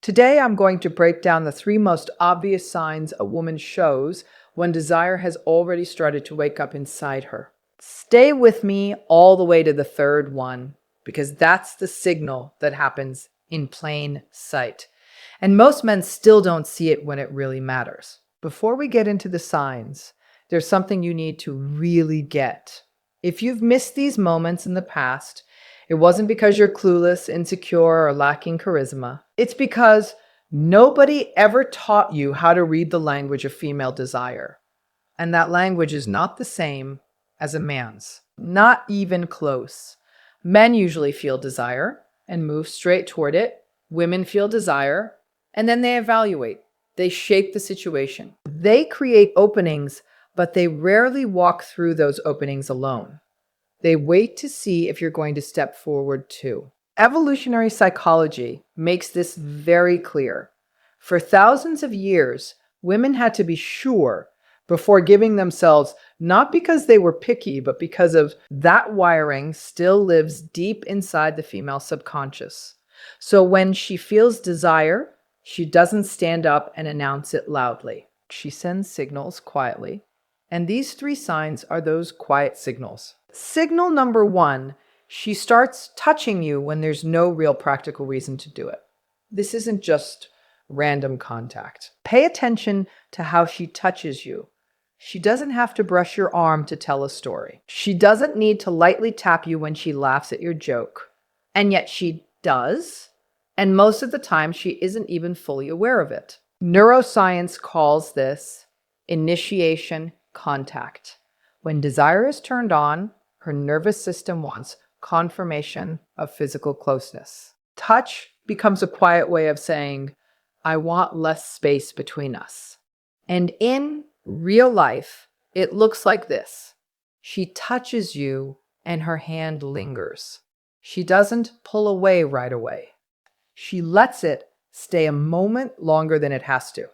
Today, I'm going to break down the 3 most obvious signs a woman shows when desire has already started to wake up inside her. Stay with me all the way to the 3rd one, because that's the signal that happens in plain sight. And most men still don't see it when it really matters. Before we get into the signs, there's something you need to really get. If you've missed these moments in the past, it wasn't because you're clueless, insecure, or lacking charisma. It's because nobody ever taught you how to read the language of female desire. And that language is not the same as a man's. Not even close. Men usually feel desire and move straight toward it. Women feel desire and then they evaluate. They shape the situation. They create openings, but they rarely walk through those openings alone. They wait to see if you're going to step forward too. Evolutionary psychology makes this very clear. For thousands of years, women had to be sure before giving themselves, not because they were picky, but because of that wiring still lives deep inside the female subconscious. So when she feels desire, she doesn't stand up and announce it loudly. She sends signals quietly. And these 3 signs are those quiet signals. Signal number 1, she starts touching you when there's no real practical reason to do it. This isn't just random contact. Pay attention to how she touches you. She doesn't have to brush your arm to tell a story. She doesn't need to lightly tap you when she laughs at your joke. And yet she does. And most of the time, she isn't even fully aware of it. Neuroscience calls this initiation contact. When desire is turned on, her nervous system wants confirmation of physical closeness. Touch becomes a quiet way of saying, I want less space between us. And in real life, it looks like this. She touches you and her hand lingers. She doesn't pull away right away. She lets it stay a moment longer than it has to.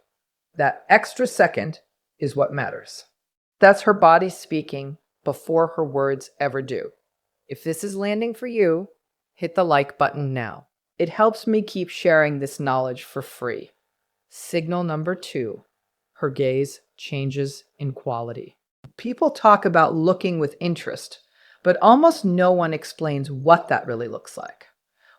That extra second is what matters. That's her body speaking before her words ever do. If this is landing for you, hit the like button now. It helps me keep sharing this knowledge for free. Signal number 2, her gaze changes in quality. People talk about looking with interest, but almost no one explains what that really looks like.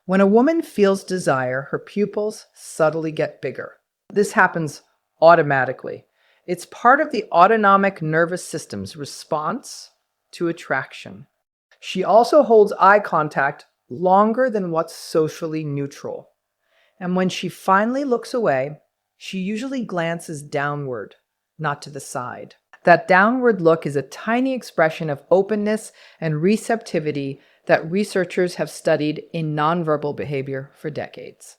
When a woman feels desire, her pupils subtly get bigger. This happens automatically. It's part of the autonomic nervous system's response to attraction. She also holds eye contact longer than what's socially neutral. And when she finally looks away, she usually glances downward, not to the side. That downward look is a tiny expression of openness and receptivity that researchers have studied in nonverbal behavior for decades.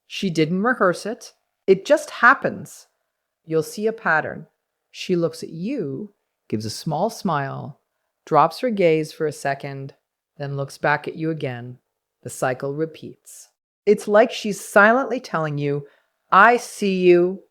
She didn't rehearse it. It just happens. You'll see a pattern. She looks at you, gives a small smile, drops her gaze for a second, then looks back at you again. The cycle repeats. It's like she's silently telling you, I see you,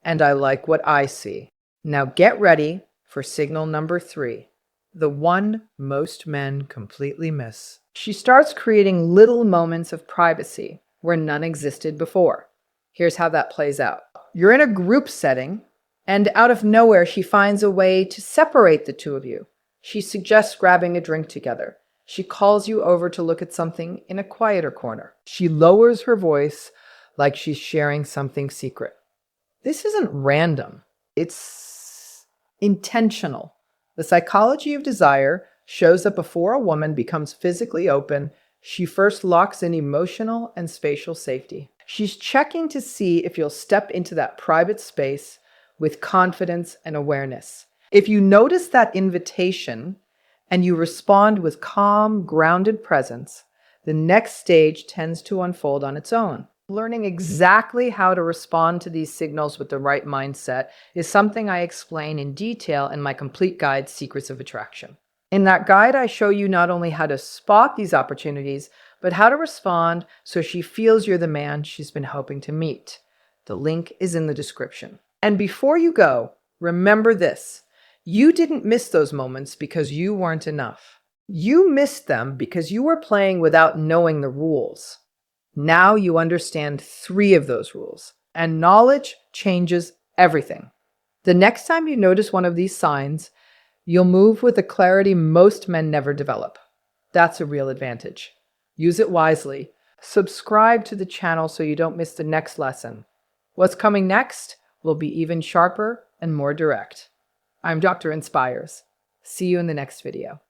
and I like what I see. Now get ready for signal number 3, the one most men completely miss. She starts creating little moments of privacy where none existed before. Here's how that plays out. You're in a group setting, and out of nowhere, she finds a way to separate the 2 of you. She suggests grabbing a drink together. She calls you over to look at something in a quieter corner. She lowers her voice like she's sharing something secret. This isn't random. It's intentional. The psychology of desire shows that before a woman becomes physically open, she first locks in emotional and spatial safety. She's checking to see if you'll step into that private space with confidence and awareness. If you notice that invitation and you respond with calm, grounded presence, the next stage tends to unfold on its own. Learning exactly how to respond to these signals with the right mindset is something I explain in detail in my complete guide, Secrets of Attraction. In that guide, I show you not only how to spot these opportunities, but how to respond so she feels you're the man she's been hoping to meet. The link is in the description. And before you go, remember this. You didn't miss those moments because you weren't enough. You missed them because you were playing without knowing the rules. Now you understand 3 of those rules, and knowledge changes everything. The next time you notice one of these signs, you'll move with a clarity most men never develop. That's a real advantage. Use it wisely. Subscribe to the channel so you don't miss the next lesson. What's coming next will be even sharper and more direct. I'm Dr. Inspires. See you in the next video.